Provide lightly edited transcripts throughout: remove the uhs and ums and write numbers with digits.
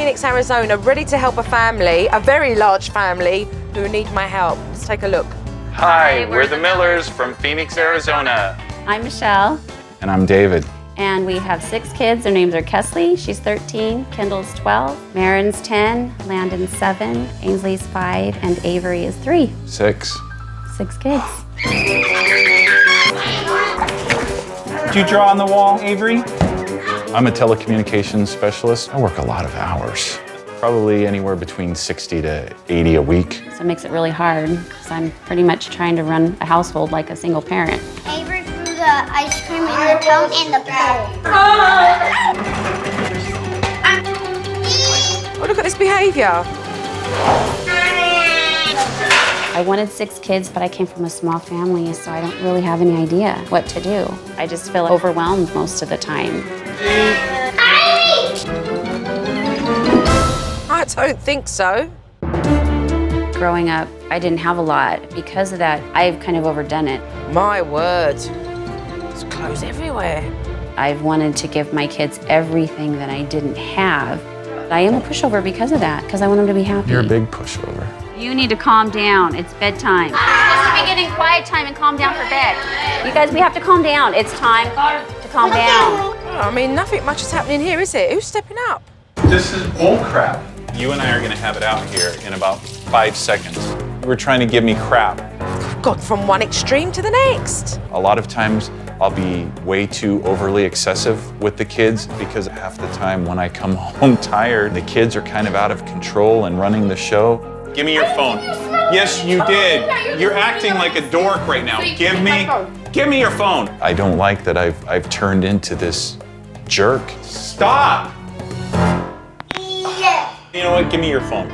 Phoenix, Arizona, ready to help a family, a very large family, who need my help. Let's take a look. Hi, we're the Millers from Phoenix, Arizona. I'm Michelle. And I'm David. And we have 6 kids. Their names are Kesley, she's 13, Kendall's 12, Marin's 10, Landon's 7, Ainsley's 5, and Avery is 3. 6. 6 kids. Did you draw on the wall, Avery? I'm a telecommunications specialist. I work a lot of hours, probably anywhere between 60 to 80 a week. So it makes it really hard because I'm pretty much trying to run a household like a single parent. Avery threw the ice cream in the cone in the pool. Oh, look at this behavior. I wanted 6 kids, but I came from a small family, so I don't really have any idea what to do. I just feel overwhelmed most of the time. I don't think so. Growing up, I didn't have a lot. Because of that, I've kind of overdone it. My word. There's clothes everywhere. I've wanted to give my kids everything that I didn't have. I am a pushover because of that, because I want them to be happy. You're a big pushover. You need to calm down. It's bedtime. You're supposed to be getting quiet time and calm down for bed. You guys, we have to calm down. It's time to calm down. Oh, I mean, nothing much is happening here, is it? Who's stepping up? This is bullcrap. You and I are gonna have it out here in about 5 seconds. You were trying to give me crap. Gone from one extreme to the next. A lot of times I'll be way too overly excessive with the kids because half the time when I come home tired, the kids are kind of out of control and running the show. Give me your phone. Yes, you did. You're acting like a dork right now. Give me your phone. I don't like that I've turned into this jerk. Stop. You know what? Give me your phone.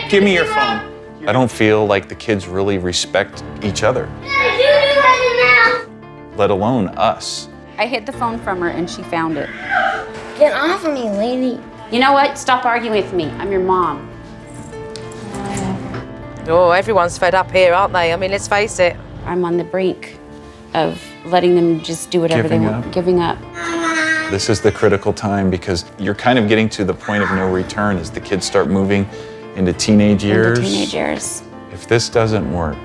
Give me your phone. I don't feel like the kids really respect each other, let alone us. I hid the phone from her and she found it. Get off of me, lady. You know what? Stop arguing with me. I'm your mom. Oh, everyone's fed up here, aren't they? I mean, let's face it. I'm on the brink of letting them just do whatever they want. Giving up. This is the critical time because you're kind of getting to the point of no return as the kids start moving into teenage years. If this doesn't work.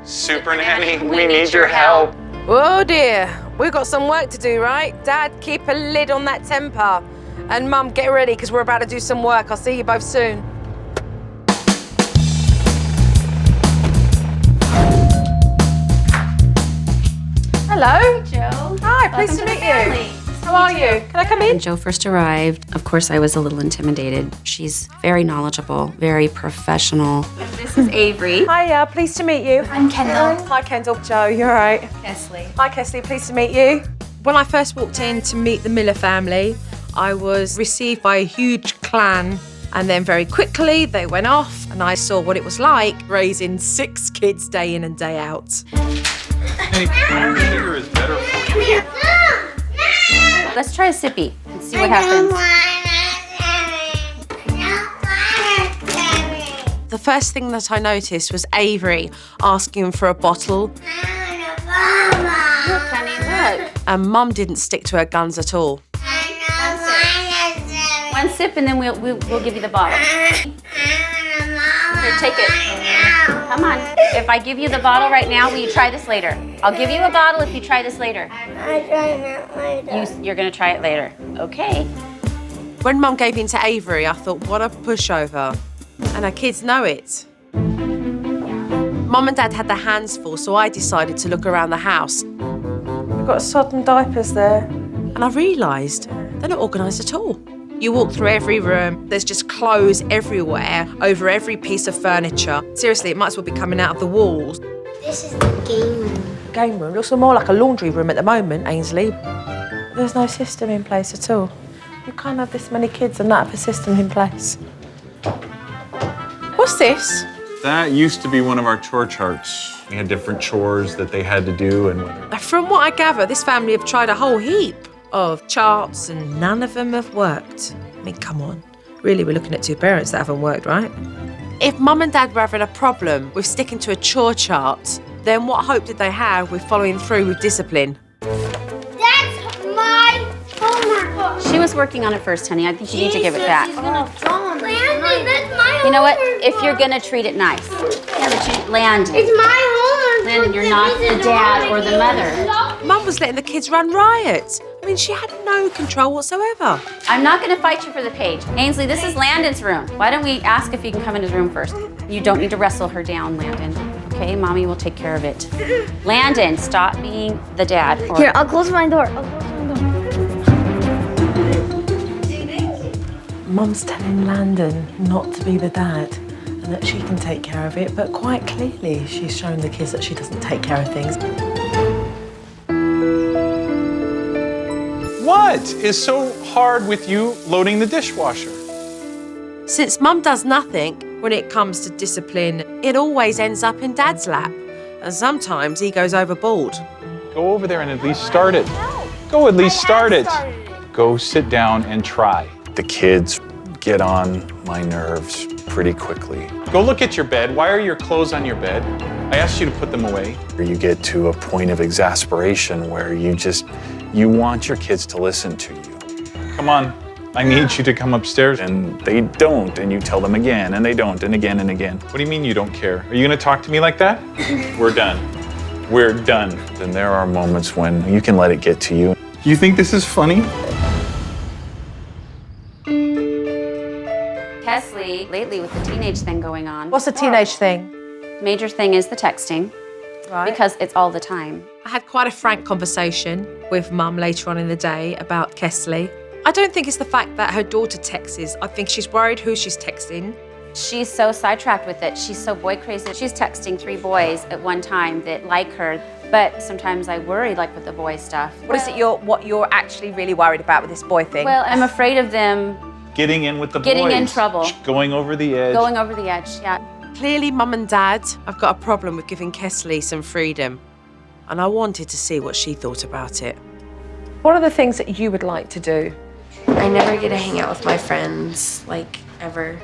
Supernanny, we need your help. Oh dear, we've got some work to do, right? Dad, keep a lid on that temper. And Mum, get ready, because we're about to do some work. I'll see you both soon. Hello. Joe. Hi, pleased to meet you. How are you? Can I come in? When Joe first arrived, of course, I was a little intimidated. She's very knowledgeable, very professional. This is Avery. Hiya, pleased to meet you. I'm Kendall. Hi, Kendall. Joe, you all right? Kesley. Hi, Kesley, pleased to meet you. When I first walked in to meet the Miller family, I was received by a huge clan, and then very quickly they went off, and I saw what it was like raising 6 kids day in and day out. Hey, sugar is better for you. Let's try a sippy and see what happens. The first thing that I noticed was Avery asking for a bottle, Look, honey, look. and Mum didn't stick to her guns at all. One sip and then we'll give you the bottle. Here, take it. Come on. If I give you the bottle right now, will you try this later? I'll give you a bottle if you try this later. I try that later. You're gonna try it later. Okay. When Mum gave in to Avery, I thought, what a pushover. And our kids know it. Mum and Dad had their hands full, so I decided to look around the house. We've got sodden diapers there. And I realised they're not organised at all. You walk through every room, there's just clothes everywhere, over every piece of furniture. Seriously, it might as well be coming out of the walls. This is the game room. Game room looks more like a laundry room at the moment, Ainsley. There's no system in place at all. You can't have this many kids and not have a system in place. What's this? That used to be one of our chore charts. We had different chores that they had to do and whether. From what I gather, this family have tried a whole heap of charts and none of them have worked. I mean, come on. Really, we're looking at 2 parents that haven't worked, right? If Mum and Dad were having a problem with sticking to a chore chart, then what hope did they have with following through with discipline? That's my homework book. She was working on it first, honey. I think you need to give it back. Landon, that's my homework. You know what? If you're gonna treat it nice. Yeah, but Landon. It's my homework. Landon, you're not the dad or the mother. Mum was letting the kids run riot. I mean, she had no control whatsoever. I'm not gonna fight you for the page. Ainsley, this is Landon's room. Why don't we ask if he can come in his room first? You don't need to wrestle her down, Landon. Okay, Mommy will take care of it. Landon, stop being the dad. Here, I'll close my door. Mum's telling Landon not to be the dad and that she can take care of it, but quite clearly she's showing the kids that she doesn't take care of things. What is so hard with you loading the dishwasher? Since Mum does nothing when it comes to discipline, it always ends up in Dad's lap. And sometimes he goes overboard. Go over there and at least start it. Go at least start it. Go sit down and try. The kids get on my nerves pretty quickly. Go look at your bed. Why are your clothes on your bed? I asked you to put them away. You get to a point of exasperation where you want your kids to listen to you. Come on, I need you to come upstairs. And they don't, and you tell them again, and they don't, and again and again. What do you mean you don't care? Are you gonna talk to me like that? We're done. We're done. And there are moments when you can let it get to you. You think this is funny? Kesley, lately with the teenage thing going on. What's the teenage thing? Major thing is the texting. Right. Because it's all the time. I had quite a frank conversation with Mum later on in the day about Kesley. I don't think it's the fact that her daughter texts. I think she's worried who she's texting. She's so sidetracked with it. She's so boy crazy. She's texting 3 boys at one time that like her. But sometimes I worry, like with the boy stuff. What is it what you're actually really worried about with this boy thing? Well, I'm afraid of them Getting in with the boys. getting in trouble. Going over the edge. Going over the edge, yeah. Clearly, Mum and Dad have got a problem with giving Kesley some freedom. And I wanted to see what she thought about it. What are the things that you would like to do? I never get to hang out with my friends, like, ever.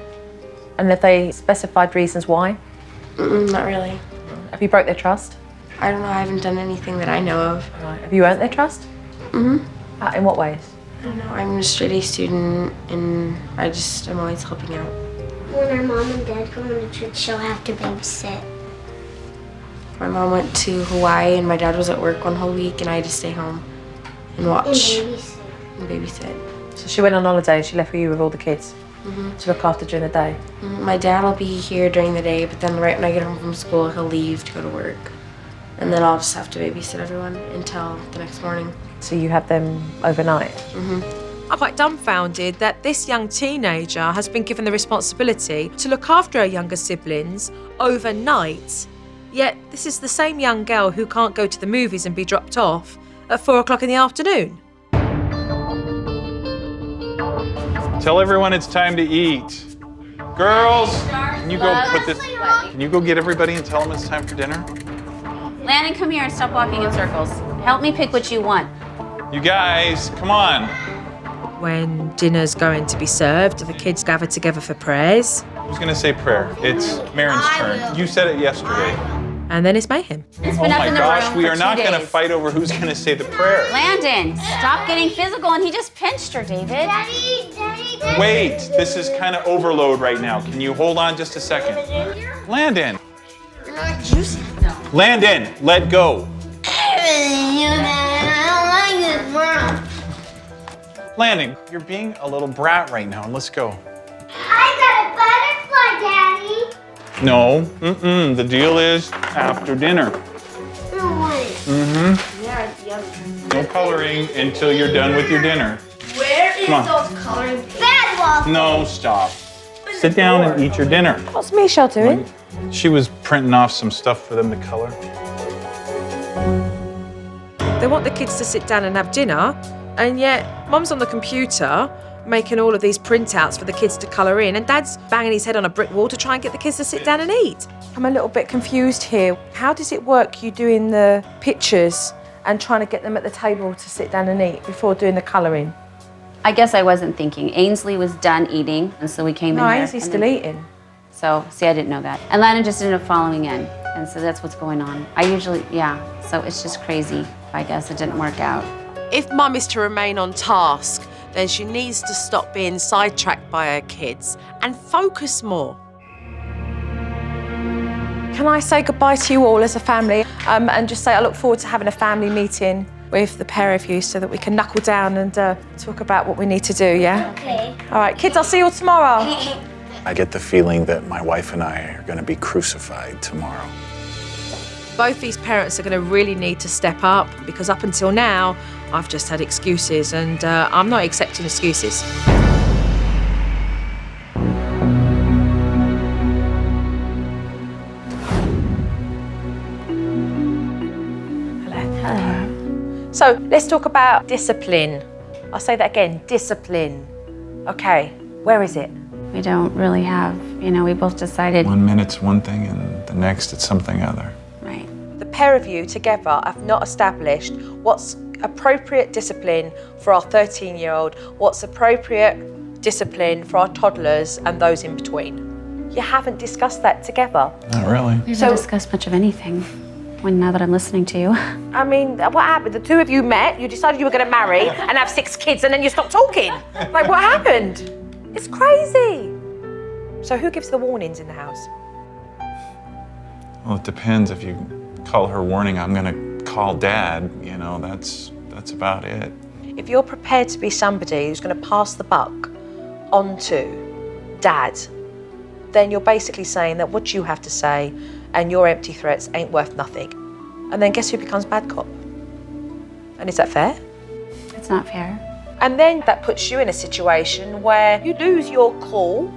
And have they specified reasons why? Not really. Have you broke their trust? I don't know, I haven't done anything that I know of. Right. Have you earned their trust? In what ways? I don't know, I'm a straight A student, and I'm always helping out. When our mom and dad go on a trip, she'll have to babysit. My mom went to Hawaii, and my dad was at work one whole week, and I had to stay home and watch. And babysit. So she went on holiday and she left you with all the kids to look after during the day? My dad will be here during the day, but then right when I get home from school, he'll leave to go to work. And then I'll just have to babysit everyone until the next morning. So you have them overnight? I'm quite dumbfounded that this young teenager has been given the responsibility to look after her younger siblings overnight. Yet this is the same young girl who can't go to the movies and be dropped off at 4 o'clock in the afternoon. Tell everyone it's time to eat. Girls, can you go put this? Can you go get everybody and tell them it's time for dinner? Landon, come here and stop walking in circles. Help me pick what you want. You guys, come on. When dinner's going to be served, the kids gather together for prayers. Who's gonna say prayer? It's Marin's turn. You said it yesterday. And then it's mayhem. It's Oh been up my in the gosh, room we for are 2 not gonna days. fight over who's gonna say the prayer. Landon, stop getting physical, and he just pinched her, David. Daddy. Wait, this is kind of overload right now. Can you hold on just a second? Landon. Landon, let go. Landon, you're being a little brat right now. Let's go. I got a butterfly, Daddy. No, the deal is after dinner. No coloring until you're done with your dinner. Where is Come on. those coloring? Bad waffle. No, stop. Sit down and eat your dinner. What's Michelle doing? She was printing off some stuff for them to color. They want the kids to sit down and have dinner, and yet Mum's on the computer making all of these printouts for the kids to colour in, and Dad's banging his head on a brick wall to try and get the kids to sit down and eat. I'm a little bit confused here. How does it work, you doing the pictures and trying to get them at the table to sit down and eat before doing the colouring? I guess I wasn't thinking. Ainsley was done eating, and so we came No, in here. Ainsley's and still then- eating. So, see, I didn't know that. And Landon just ended up following in, and so that's what's going on. I usually, so it's just crazy. I guess it didn't work out. If Mum is to remain on task, then then she needs to stop being sidetracked by her kids and focus more. Can I say goodbye to you all as a family and just say I look forward to having a family meeting with the pair of you so that we can knuckle down and talk about what we need to do, yeah? Okay. All right, kids, I'll see you all tomorrow. I get the feeling that my wife and I are going to be crucified tomorrow. Both these parents are going to really need to step up because up until now, I've just had excuses and I'm not accepting excuses. So let's talk about discipline. I'll say that again, discipline. Okay, where is it? We don't really have, we both decided. 1 minute's one thing and the next it's something other. Right. The pair of you together have not established what's appropriate discipline for our 13-year-old, what's appropriate discipline for our toddlers and those in between. You haven't discussed that together. Not really. We haven't discussed much of anything. Now that I'm listening to you. I mean, what happened? The two of you met, you decided you were going to marry and have 6 kids, and then you stopped talking. Like, what happened? It's crazy. So who gives the warnings in the house? Well, it depends. If you call her warning, I'm going to call Dad, that's about it. If you're prepared to be somebody who's going to pass the buck on to Dad, then you're basically saying that what you have to say and your empty threats ain't worth nothing. And then guess who becomes bad cop? And is that fair? It's not fair. And then that puts you in a situation where you lose your cool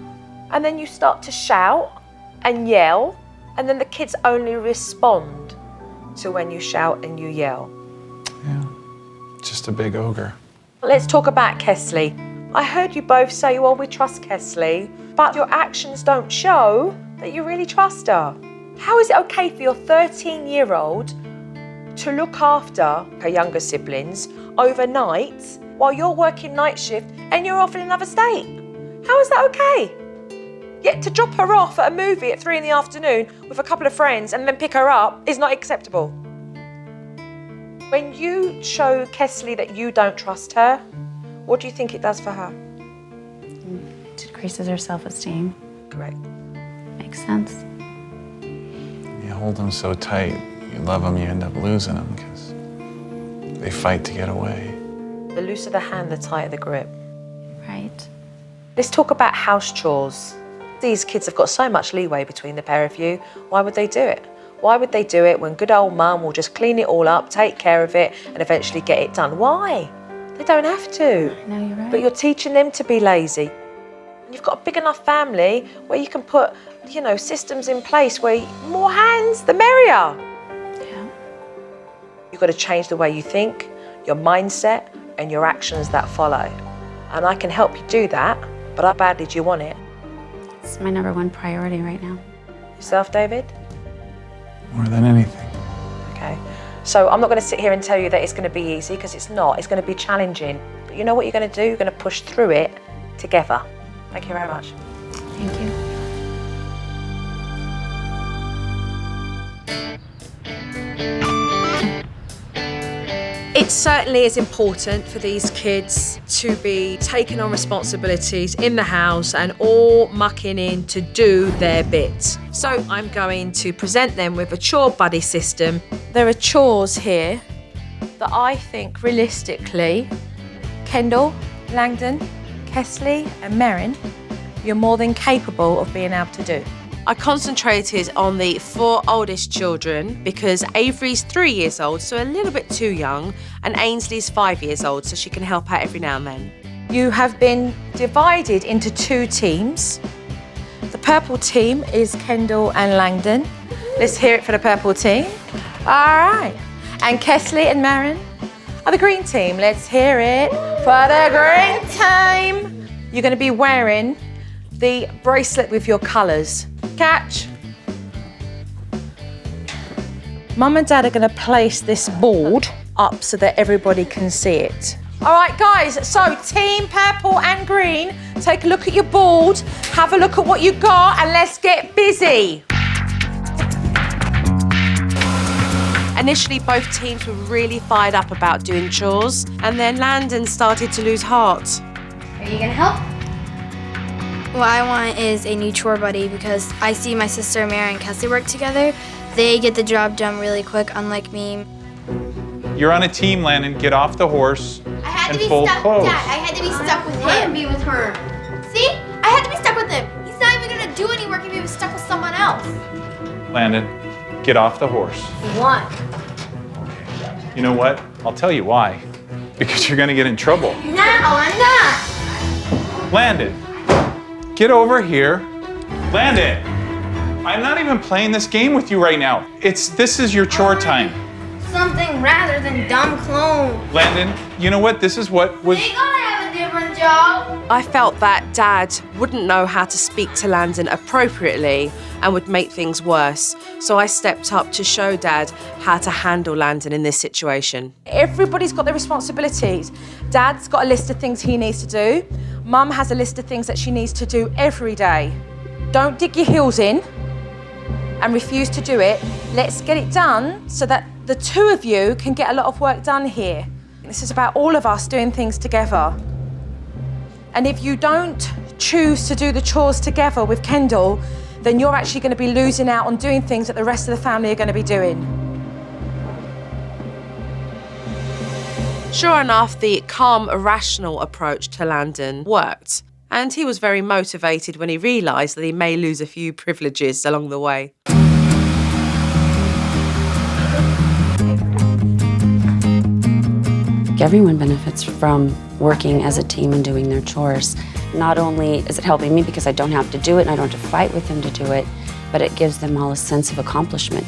and then you start to shout and yell and then the kids only respond to when you shout and you yell. Yeah, just a big ogre. Let's talk about Kesley. I heard you both say, well, we trust Kesley, but your actions don't show that you really trust her. How is it okay for your 13-year-old to look after her younger siblings overnight while you're working night shift and you're off in another state? How is that okay? Yet to drop her off at a movie at 3 p.m. with a couple of friends and then pick her up is not acceptable. When you show Kesley that you don't trust her, what do you think it does for her? It decreases her self-esteem. Correct. Makes sense. You hold them so tight, you love them, you end up losing them because they fight to get away. The looser the hand, the tighter the grip. Right. Let's talk about house chores. These kids have got so much leeway between the pair of you. Why would they do it? Why would they do it when good old mum will just clean it all up, take care of it, and eventually get it done? Why? They don't have to. I know, you're right. But you're teaching them to be lazy. You've got a big enough family where you can put, systems in place where more hands, the merrier. Yeah. You've got to change the way you think, your mindset, and your actions that follow. And I can help you do that, but how badly do you want it? It's my #1 priority right now. Yourself, David? More than anything. Okay. So I'm not going to sit here and tell you that it's going to be easy, because it's not. It's going to be challenging. But you know what you're going to do? You're going to push through it together. Thank you very much. Thank you. It certainly is important for these kids to be taking on responsibilities in the house and all mucking in to do their bit. So I'm going to present them with a chore buddy system. There are chores here that I think realistically, Kendall, Langdon, Kesley and Merrin, you're more than capable of being able to do. I concentrated on the 4 oldest children because Avery's 3 years old, so a little bit too young, and Ainsley's 5 years old, so she can help out every now and then. You have been divided into 2 teams. The purple team is Kendall and Langdon. Let's hear it for the purple team. All right. And Kesley and Merrin are the green team. Let's hear it for the green team. You're going to be wearing the bracelet with your colours. Catch. Mum and Dad are going to place this board up so that everybody can see it. All right, guys, so team purple and green, take a look at your board, have a look at what you got, and let's get busy. Initially, both teams were really fired up about doing chores, and then Landon started to lose heart. Are you gonna help? What I want is a new chore buddy because I see my sister Mary and Kessie work together. They get the job done really quick, unlike me. You're on a team, Landon. Get off the horse I had and to be fold stuck. clothes. Dad, I had to be stuck with him. Be with her. See? I had to be stuck with him. He's not even gonna do any work if he was stuck with someone else. Landon, get off the horse. What? You know what? I'll tell you why. Because you're gonna get in trouble. No, I'm not. Landon, get over here. Landon, I'm not even playing this game with you right now. This is your chore time. Something rather than dumb clones. Landon, you know what? This is what was... They gonna have a different job. I felt that Dad wouldn't know how to speak to Landon appropriately and would make things worse. So I stepped up to show Dad how to handle Landon in this situation. Everybody's got their responsibilities. Dad's got a list of things he needs to do. Mum has a list of things that she needs to do every day. Don't dig your heels in and refuse to do it. Let's get it done so that the two of you can get a lot of work done here. This is about all of us doing things together. And if you don't choose to do the chores together with Kendall, then you're actually going to be losing out on doing things that the rest of the family are going to be doing. Sure enough, the calm, rational approach to Landon worked. And he was very motivated when he realised that he may lose a few privileges along the way. Everyone benefits from working as a team and doing their chores. Not only is it helping me because I don't have to do it and I don't have to fight with them to do it, but it gives them all a sense of accomplishment.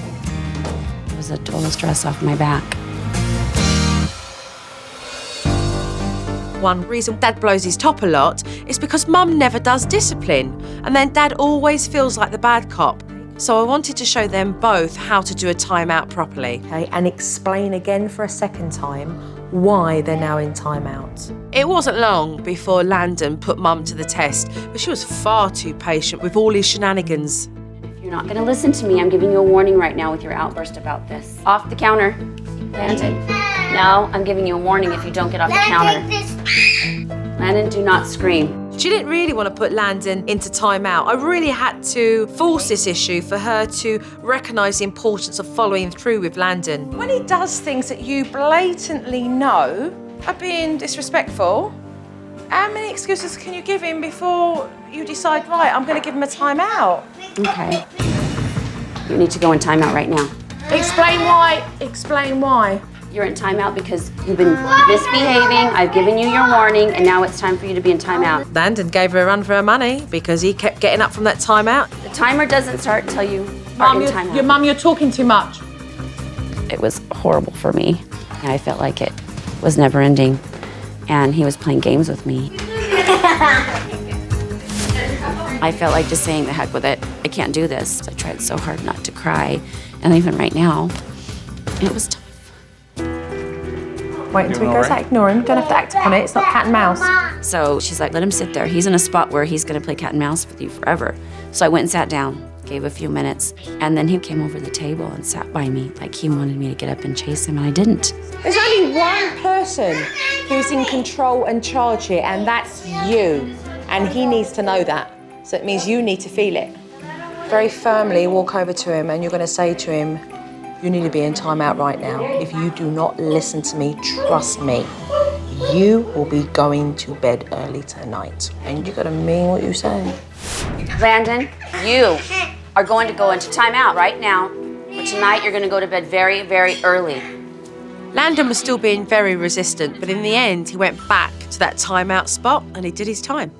It was a total stress off my back. One reason Dad blows his top a lot is because Mum never does discipline, and then Dad always feels like the bad cop. So I wanted to show them both how to do a timeout properly. Okay, and explain again for a second time why they're now in timeout. It wasn't long before Landon put Mum to the test, but she was far too patient with all his shenanigans. If you're not going to listen to me, I'm giving you a warning right now with your outburst about this. Off the counter. Landon. No, I'm giving you a warning if you don't get off the counter. Landon, do not scream. She didn't really want to put Landon into timeout. I really had to force this issue for her to recognise the importance of following through with Landon. When he does things that you blatantly know are being disrespectful, how many excuses can you give him before you decide, right, I'm going to give him a timeout? Okay. You need to go in timeout right now. Explain why. Explain why. You're in timeout because you've been misbehaving. I've given you your warning, and now it's time for you to be in timeout. Landon gave her a run for her money because he kept getting up from that timeout. The timer doesn't start until you are in timeout. Mum, you're talking too much. It was horrible for me. I felt like it was never ending, and he was playing games with me. I felt like just saying, the heck with it. I can't do this. I tried so hard not to cry, and even right now, it was tough. Wait until he goes out. Ignore him. Don't have to act upon it. It's not cat and mouse. So she's like, let him sit there. He's in a spot where he's going to play cat and mouse with you forever. So I went and sat down, gave a few minutes, and then he came over the table and sat by me like he wanted me to get up and chase him, and I didn't. There's only one person who's in control and charge here, and that's you. And he needs to know that. So it means you need to feel it. Very firmly walk over to him, and you're going to say to him, you need to be in timeout right now. If you do not listen to me, trust me, you will be going to bed early tonight. And you gotta mean what you say. Landon, you are going to go into timeout right now. For tonight, you're going to go to bed very, very early. Landon was still being very resistant, but in the end, he went back to that timeout spot and he did his time.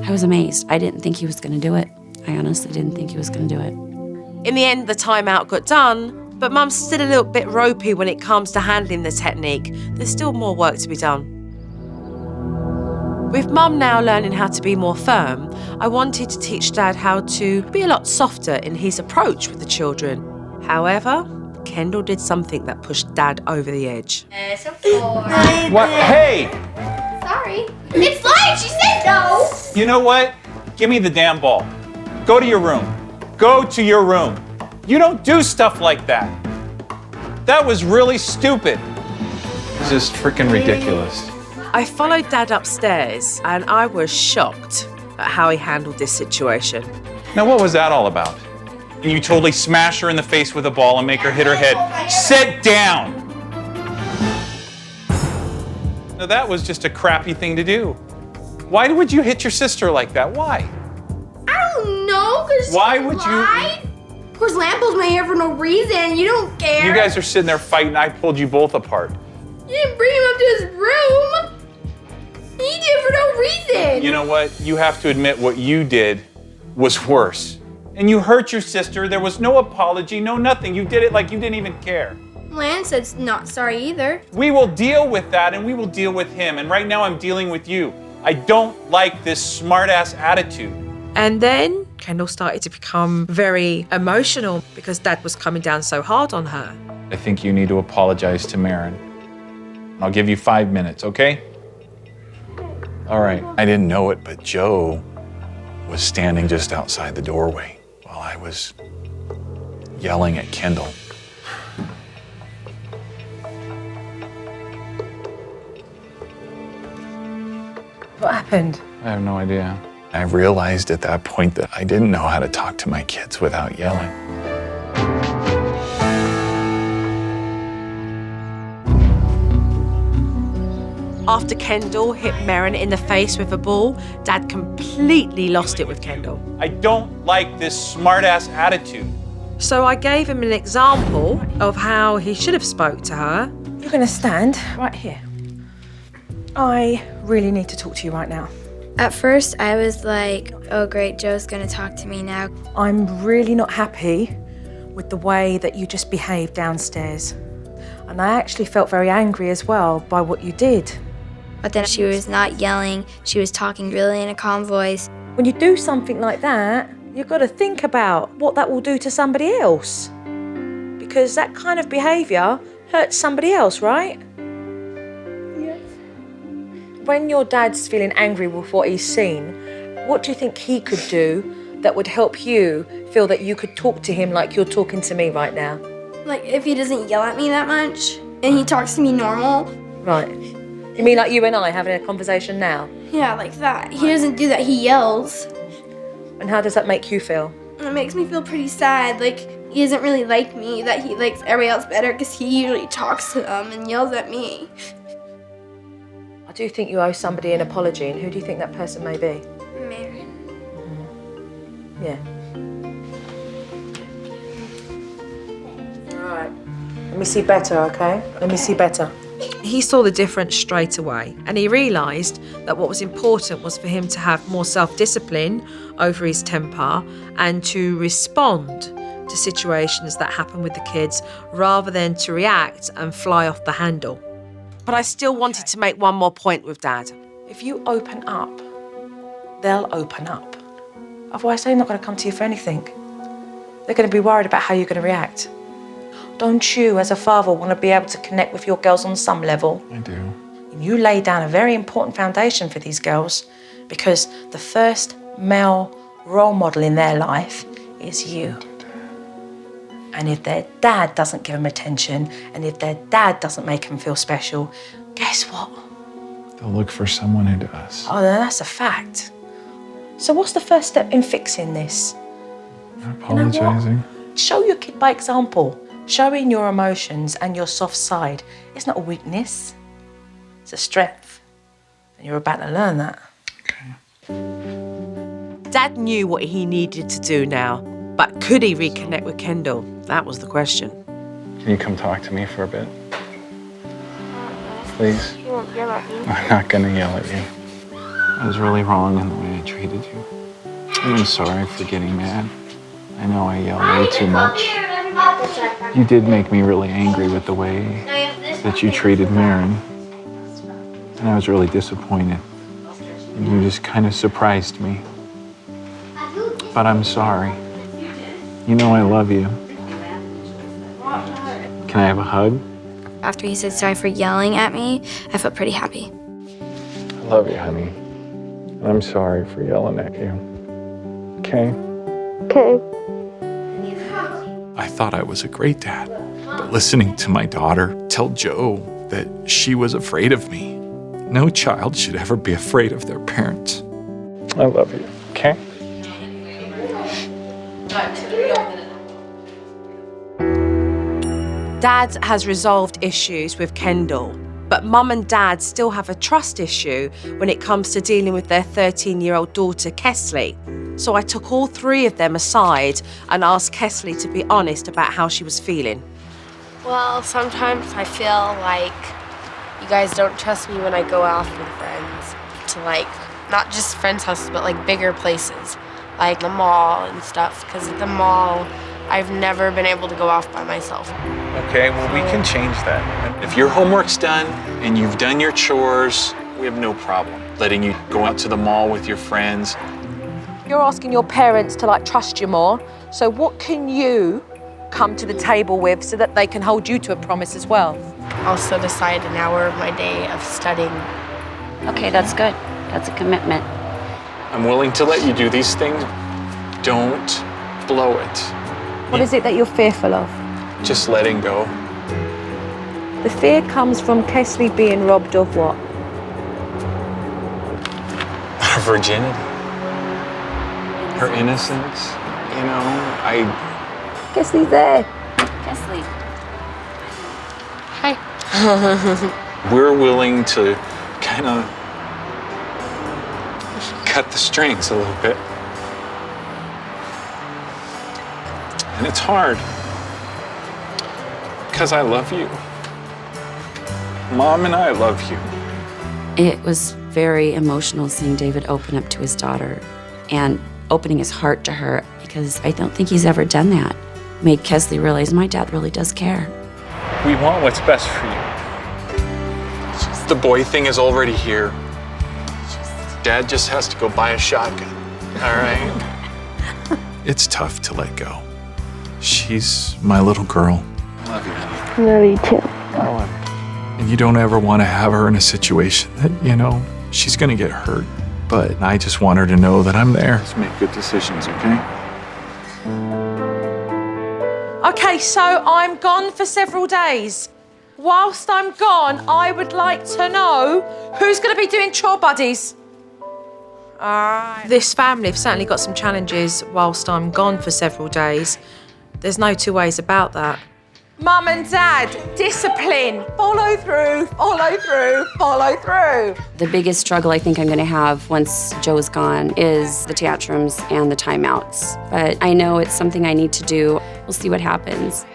I was amazed. I didn't think he was going to do it. I honestly didn't think he was going to do it. In the end, the timeout got done, but Mum's still a little bit ropey when it comes to handling the technique. There's still more work to be done. With Mum now learning how to be more firm, I wanted to teach Dad how to be a lot softer in his approach with the children. However, Kendall did something that pushed Dad over the edge. It's a 4. What? Hey! Sorry. It's fine. She said no. You know what? Give me the damn ball. Go to your room. Go to your room. You don't do stuff like that. That was really stupid. It's just freaking ridiculous. I followed Dad upstairs and I was shocked at how he handled this situation. Now, what was that all about? And you totally smash her in the face with a ball and make her hit her head. Sit down! Now, that was just a crappy thing to do. Why would you hit your sister like that? Why? I don't know, because Why would you? Of course, Lamb pulls my hair for no reason. You don't care. You guys are sitting there fighting. I pulled you both apart. You didn't bring him up to his room. He did for no reason. You know what? You have to admit what you did was worse. And you hurt your sister. There was no apology, no nothing. You did it like you didn't even care. Lan said's not sorry either. We will deal with that and we will deal with him. And right now I'm dealing with you. I don't like this smart-ass attitude. And then Kendall started to become very emotional because Dad was coming down so hard on her. I think you need to apologize to Marin. I'll give you 5 minutes, okay? All right. I didn't know it, but Joe was standing just outside the doorway while I was yelling at Kendall. What happened? I have no idea. I realized at that point that I didn't know how to talk to my kids without yelling. After Kendall hit Marin in the face with a ball, Dad completely lost it with Kendall. I don't like this smart-ass attitude. So I gave him an example of how he should have spoke to her. You're going to stand right here. I really need to talk to you right now. At first, I was like, oh great, Joe's gonna talk to me now. I'm really not happy with the way that you just behaved downstairs. And I actually felt very angry as well by what you did. But then she was not yelling, she was talking really in a calm voice. When you do something like that, you've got to think about what that will do to somebody else. Because that kind of behaviour hurts somebody else, right? When your dad's feeling angry with what he's seen, what do you think he could do that would help you feel that you could talk to him like you're talking to me right now? Like if he doesn't yell at me that much and he talks to me normal. Right. You mean like you and I having a conversation now? Yeah, like that. He doesn't do that, he yells. And how does that make you feel? It makes me feel pretty sad. Like he doesn't really like me, that he likes everybody else better because he usually talks to them and yells at me. I do think you owe somebody an apology, and who do you think that person may be? Marin. Yeah. All right. Let me see better, okay? Let me see better. He saw the difference straight away, and he realised that what was important was for him to have more self-discipline over his temper and to respond to situations that happen with the kids rather than to react and fly off the handle. But I still wanted to make one more point with Dad. If you open up, they'll open up. Otherwise, they're not going to come to you for anything. They're going to be worried about how you're going to react. Don't you, as a father, want to be able to connect with your girls on some level? I do. And you lay down a very important foundation for these girls because the first male role model in their life is you. And if their dad doesn't give them attention, and if their dad doesn't make them feel special, guess what? They'll look for someone who does. Oh, then that's a fact. So what's the first step in fixing this? Apologizing. Show your kid by example. Showing your emotions and your soft side. It's not a weakness. It's a strength. And you're about to learn that. Okay. Dad knew what he needed to do now, but could he reconnect with Kendall? That was the question. Can you come talk to me for a bit? Please? You won't yell at me. I'm not gonna yell at you. I was really wrong in the way I treated you. I'm sorry for getting mad. I know I yell way too much. You did make me really angry with the way that you treated Marin. And I was really disappointed. And you just kind of surprised me. But I'm sorry. You know I love you. Can I have a hug? After he said sorry for yelling at me, I felt pretty happy. I love you, honey. I'm sorry for yelling at you. Okay? Okay. I thought I was a great dad, but listening to my daughter tell Joe that she was afraid of me No child should ever be afraid of their parents. I love you, okay? Dad has resolved issues with Kendall, but Mum and Dad still have a trust issue when it comes to dealing with their 13-year-old daughter, Kesley. So I took all three of them aside and asked Kesley to be honest about how she was feeling. Well, sometimes I feel like you guys don't trust me when I go out with friends to, like, not just friends' houses, but like bigger places, like the mall and stuff. Because at the mall, I've never been able to go off by myself. Okay, well, we can change that. If your homework's done and you've done your chores, we have no problem letting you go out to the mall with your friends. You're asking your parents to like trust you more. So what can you come to the table with so that they can hold you to a promise as well? I'll set aside an hour of my day of studying. Okay, that's good. That's a commitment. I'm willing to let you do these things. Don't blow it. What is it that you're fearful of? Just letting go. The fear comes from Kesley being robbed of what? Her virginity. Her innocence. You know, Kesley's there. Kesley. we're willing to kind of cut the strings a little bit. And it's hard, because I love you. Mom and I love you. It was very emotional seeing David open up to his daughter and opening his heart to her, because I don't think he's ever done that. Made Kesley realize my dad really does care. We want what's best for you. The boy thing is already here. Dad just has to go buy a shotgun, all right? It's tough to let go. She's my little girl. I love you, honey. Love you too. I love you. And you don't ever want to have her in a situation that, you know, she's going to get hurt. But I just want her to know that I'm there to make good decisions, okay? Okay, so I'm gone for several days. Whilst I'm gone, I would like to know who's going to be doing chore buddies. All right. This family have certainly got some challenges whilst I'm gone for several days. There's no two ways about that. Mum and Dad, discipline. Follow through, follow through, follow through. The biggest struggle I think I'm going to have once Joe's gone is the tantrums and the timeouts. But I know it's something I need to do. We'll see what happens.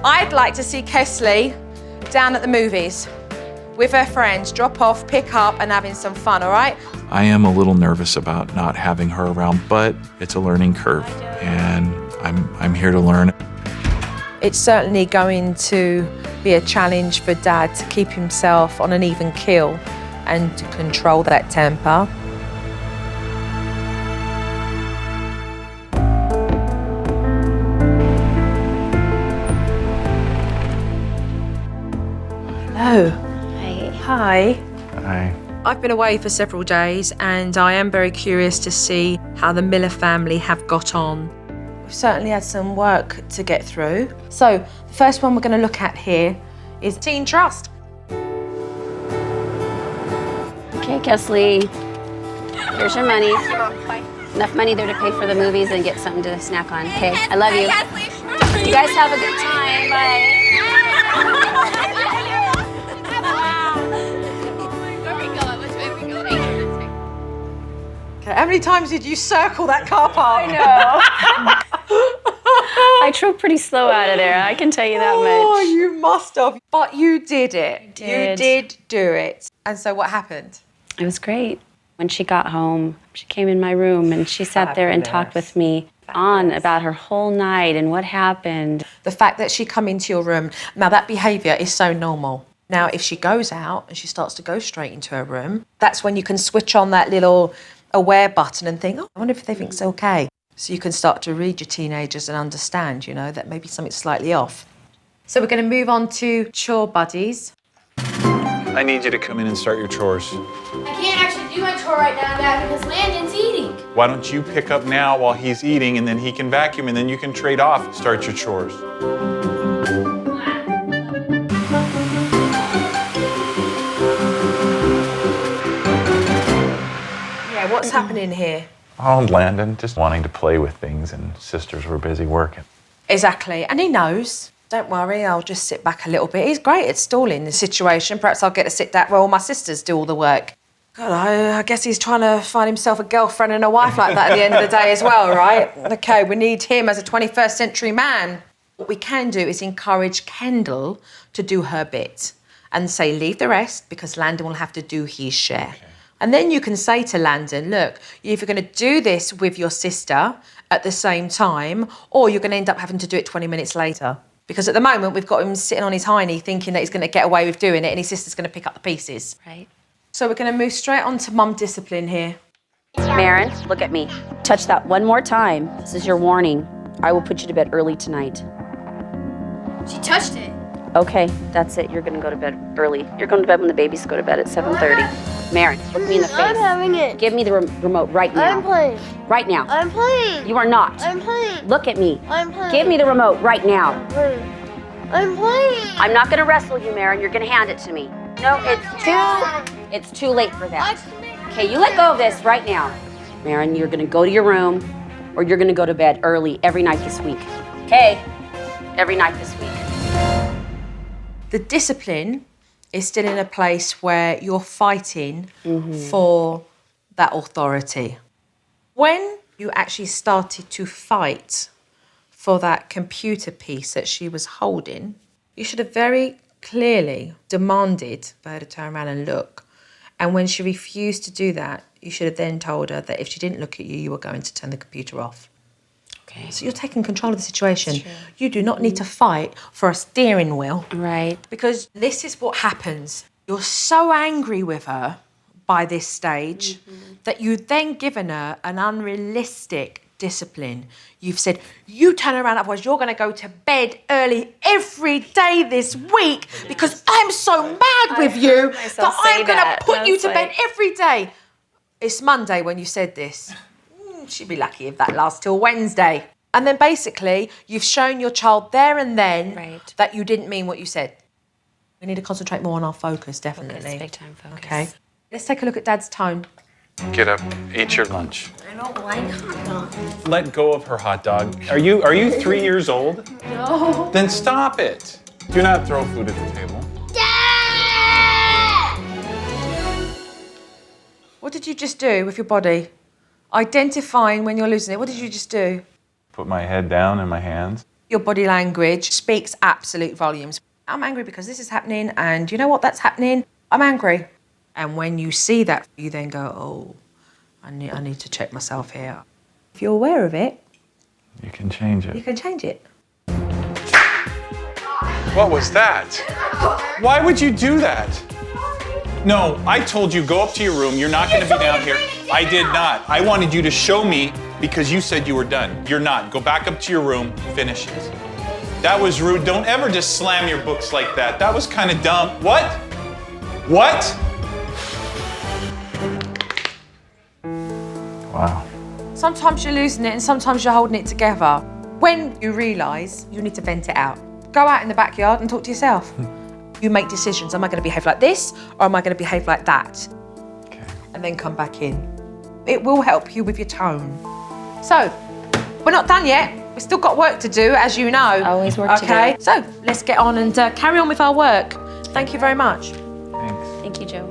I'd like to see Kesley down at the movies with her friends, drop off, pick up, and having some fun, all right? I am a little nervous about not having her around, but it's a learning curve, and I'm here to learn. It's certainly going to be a challenge for Dad to keep himself on an even keel and to control that temper. Hello. Hi. Hi. I've been away for several days and I am very curious to see how the Miller family have got on. We've certainly had some work to get through. So the first one we're going to look at here is teen trust. Okay, Kesley, here's your money. Enough money there to pay for the movies and get something to snack on. Okay, I love you. You guys have a good time. Bye. Okay, how many times did you circle that car park? I drove pretty slow out of there, I can tell you that much. Oh, you must have. But you did it. did. You did do it. And so what happened? It was great. When she got home, she came in my room and she sat there and talked with me on about her whole night and what happened. The fact that she come into your room, now that behaviour is so normal. Now, if she goes out and she starts to go straight into her room, that's when you can switch on that little aware button and think, oh, I wonder if they think it's okay. So you can start to read your teenagers and understand, you know, that maybe something's slightly off. So we're going to move on to chore buddies. I need you to come in and start your chores. I can't actually do my chore right now, Dad, because Landon's eating. Why don't you pick up now while he's eating, and then he can vacuum, and then you can trade off, start your chores. What's happening here? Oh, Landon just wanting to play with things, and sisters were busy working. Exactly, and he knows. Don't worry, I'll just sit back a little bit. He's great at stalling the situation. Perhaps I'll get to sit that while my sisters do all the work. God, I guess he's trying to find himself a girlfriend and a wife like that at the end of the day as well, right? Okay, we need him as a 21st century man. What we can do is encourage Kendall to do her bit and say, leave the rest, because Landon will have to do his share. Okay. And then you can say to Landon, look, you're either going to do this with your sister at the same time, or you're going to end up having to do it 20 minutes later. Because at the moment, we've got him sitting on his hiney thinking that he's going to get away with doing it, and his sister's going to pick up the pieces. Right. So we're going to move straight on to mum discipline here. Maren, look at me. Touch that one more time. This is your warning. I will put you to bed early tonight. She touched it. Okay, that's it. You're gonna go to bed early. You're going to bed when the babies go to bed at 7:30. Maren, look me in the face. I'm having it. Give me the remote right now. I'm playing. Right now. I'm playing. You are not. I'm playing. Look at me. I'm playing. Give me the remote right now. I'm playing. I'm not gonna wrestle you, Maren. You're gonna hand it to me. No, it's too late for that. Okay, you let go of this right now. Maren, you're gonna go to your room, or you're gonna go to bed early every night this week. Okay? Every night this week. The discipline is still in a place where you're fighting for that authority. When you actually started to fight for that computer piece that she was holding, you should have very clearly demanded for her to turn around and look. And when she refused to do that, you should have then told her that if she didn't look at you, you were going to turn the computer off. Okay. So you're taking control of the situation. You do not need to fight for a steering wheel. Right. Because this is what happens. You're so angry with her by this stage that you've then given her an unrealistic discipline. You've said, you turn around, otherwise you're going to go to bed early every day this week because I'm so mad with you that I'm going to put you to bed every day. It's Monday when you said this. She'd be lucky if that lasts till Wednesday. And then basically, you've shown your child there and then that you didn't mean what you said. We need to concentrate more on our focus, definitely. Focus, big time focus. Okay. Let's take a look at Dad's tone. Get up, eat your lunch. I don't like hot dogs. Let go of her hot dog. Are you 3 years old? No. Then stop it. Do not throw food at the table. Dad! What did you just do with your body? Identifying when you're losing it. What did you just do? Put my head down in my hands. Your body language speaks absolute volumes. I'm angry because this is happening, and you know what? That's happening. I'm angry. And when you see that, you then go, oh, I need to check myself here. If you're aware of it, You can change it. you can change it. What was that? Why would you do that? No, I told you, go up to your room. You're not going to be down here. I did not. I wanted you to show me because you said you were done. You're not. Go back up to your room, finish it. That was rude. Don't ever just slam your books like that. That was kind of dumb. What? What? Wow. Sometimes you're losing it and sometimes you're holding it together. When you realise you need to vent it out, go out in the backyard and talk to yourself. You make decisions. Am I going to behave like this or am I going to behave like that? Okay. And then come back in. It will help you with your tone. So, we're not done yet. We've still got work to do, as you know. Always work to do. Okay, so let's get on and carry on with our work. Thank you very much. Thanks. Thank you, Joe.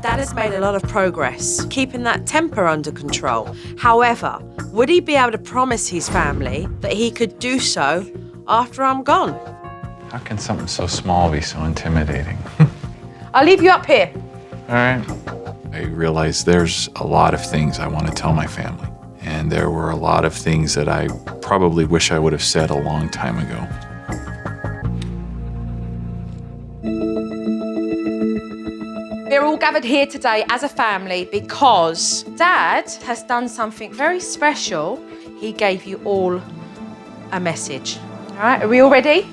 Dad has made a lot of progress, keeping that temper under control. However, would he be able to promise his family that he could do so after I'm gone? How can something so small be so intimidating? I'll leave you up here. All right. I realize there's a lot of things I want to tell my family. And there were a lot of things that I probably wish I would have said a long time ago. We're all gathered here today as a family because Dad has done something very special. He gave you all a message. All right, are we all ready?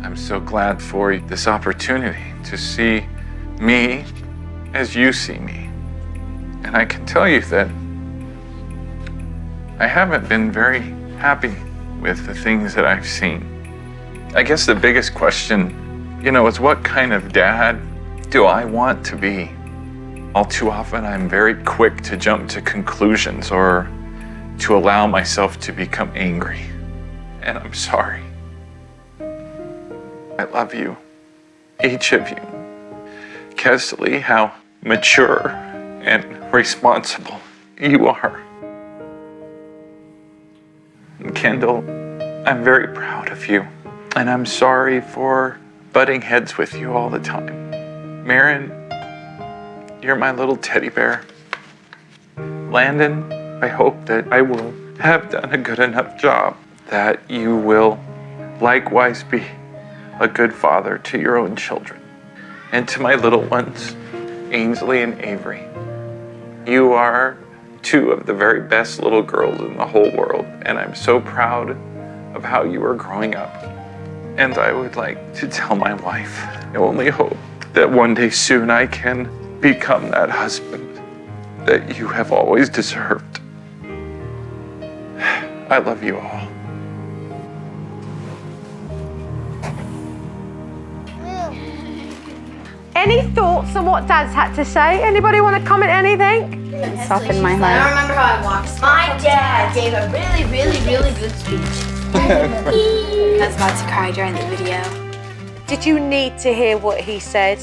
I'm so glad for this opportunity to see me as you see me. And I can tell you that I haven't been very happy with the things that I've seen. I guess the biggest question is what kind of dad do I want to be? All too often, I'm very quick to jump to conclusions or to allow myself to become angry. And I'm sorry. I love you, each of you. Kesley, how mature and responsible you are. And Kendall, I'm very proud of you. And I'm sorry for butting heads with you all the time. Marin, you're my little teddy bear. Landon, I hope that I will have done a good enough job that you will likewise be a good father to your own children. And to my little ones, Ainsley and Avery, you are two of the very best little girls in the whole world, and I'm so proud of how you are growing up. And I would like to tell my wife, I only hope that one day soon I can become that husband that you have always deserved. I love you all. Any thoughts on what Dad's had to say? Anybody want to comment anything? Soften my I heart. don't remember how I walked. My dad gave a really, really, really good speech. I was about to cry during the video. Did you need to hear what he said?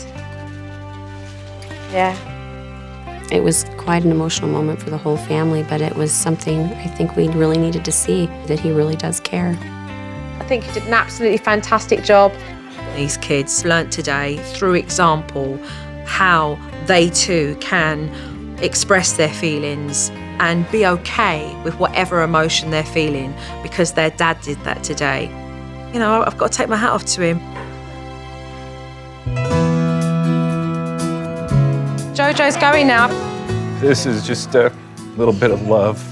Yeah. It was quite an emotional moment for the whole family, but it was something I think we really needed to see, that he really does care. I think you did an absolutely fantastic job. These kids learnt today, through example, how they too can express their feelings and be okay with whatever emotion they're feeling because their dad did that today. I've got to take my hat off to him. Jojo's going now. This is just a little bit of love.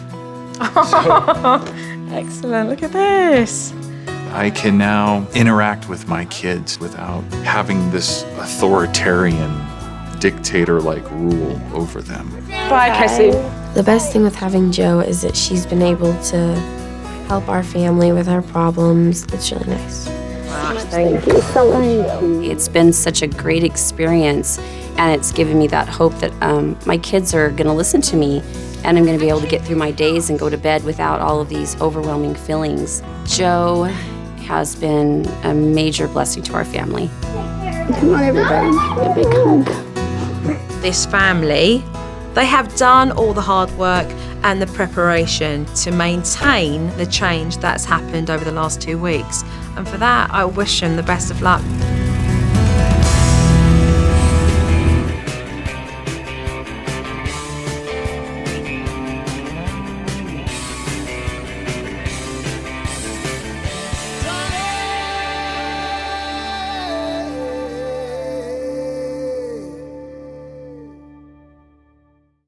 Excellent, look at this. I can now interact with my kids without having this authoritarian, dictator-like rule over them. Bye, Cassie. The best thing with having Jo is that she's been able to help our family with our problems. It's really nice. It's been such a great experience, and it's given me that hope that my kids are going to listen to me, and I'm going to be able to get through my days and go to bed without all of these overwhelming feelings. Jo has been a major blessing to our family. Come on, everybody. A big hug. This family, they have done all the hard work and the preparation to maintain the change that's happened over the last 2 weeks. And for that, I wish them the best of luck.